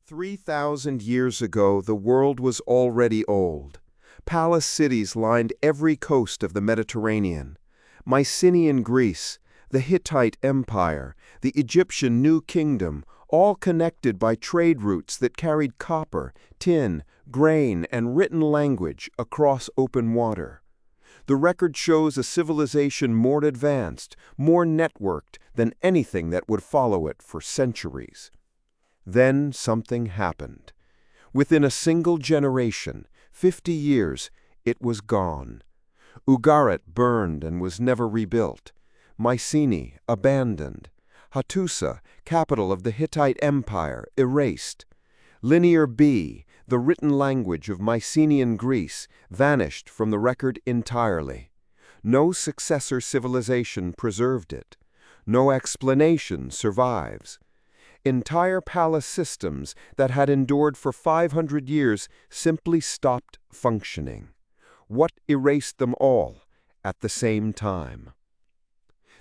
3,000 years ago, the world was already old. Palace cities lined every coast of the Mediterranean. Mycenaean Greece, the Hittite Empire, the Egyptian New Kingdom, all connected by trade routes that carried copper, tin, grain, and written language across open water. The record shows a civilization more advanced, more networked than anything that would follow it for centuries. Then something happened. Within a single generation, 50 years, it was gone. Ugarit burned and was never rebuilt. Mycenae abandoned. Hattusa, capital of the Hittite Empire, erased. Linear B, the written language of Mycenaean Greece, vanished from the record entirely. No successor civilization preserved it. No explanation survives. Entire palace systems that had endured for 500 years simply stopped functioning. What erased them all at the same time?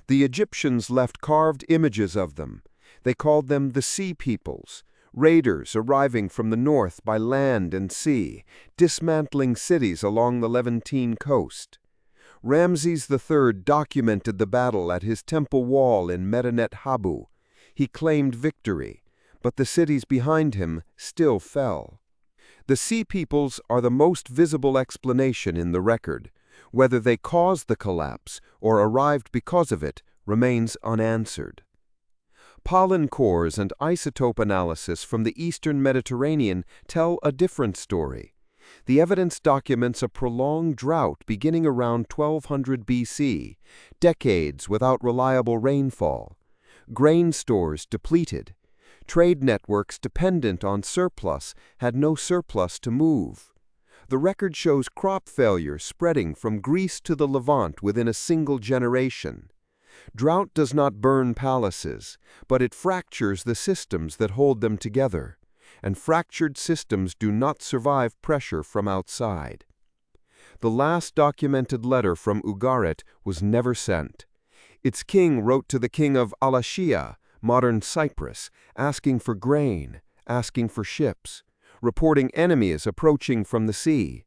The Egyptians left carved images of them. They called them the Sea Peoples, raiders arriving from the north by land and sea, dismantling cities along the Levantine coast. Ramses III documented the battle at his temple wall in Medinet Habu. He claimed victory, but the cities behind him still fell. The Sea Peoples are the most visible explanation in the record. Whether they caused the collapse or arrived because of it remains unanswered. Pollen cores and isotope analysis from the eastern Mediterranean tell a different story. The evidence documents a prolonged drought beginning around 1200 BC, decades without reliable rainfall. Grain stores depleted. Trade networks dependent on surplus had no surplus to move. The record shows crop failure spreading from Greece to the Levant within a single generation. Drought does not burn palaces, but it fractures the systems that hold them together, and fractured systems do not survive pressure from outside. The last documented letter from Ugarit was never sent. Its king wrote to the king of Al-Ashia, modern Cyprus, asking for grain, asking for ships, reporting enemies approaching from the sea.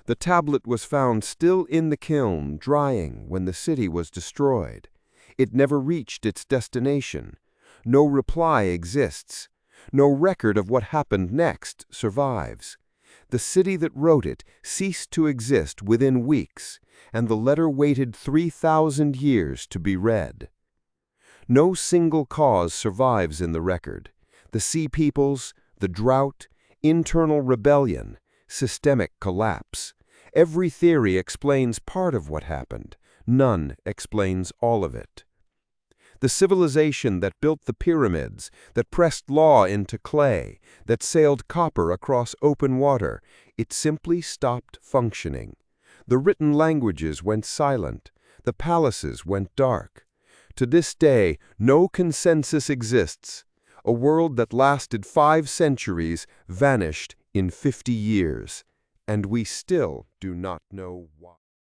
The tablet was found still in the kiln, drying when the city was destroyed. It never reached its destination. No reply exists. No record of what happened next survives. The city that wrote it ceased to exist within weeks, and the letter waited 3,000 years to be read. No single cause survives in the record. The Sea Peoples, the drought, internal rebellion, systemic collapse. Every theory explains part of what happened. None explains all of it. The civilization that built the pyramids, that pressed law into clay, that sailed copper across open water, it simply stopped functioning. The written languages went silent. The palaces went dark. To this day, no consensus exists. A world that lasted 5 centuries vanished in 50 years, and we still do not know why.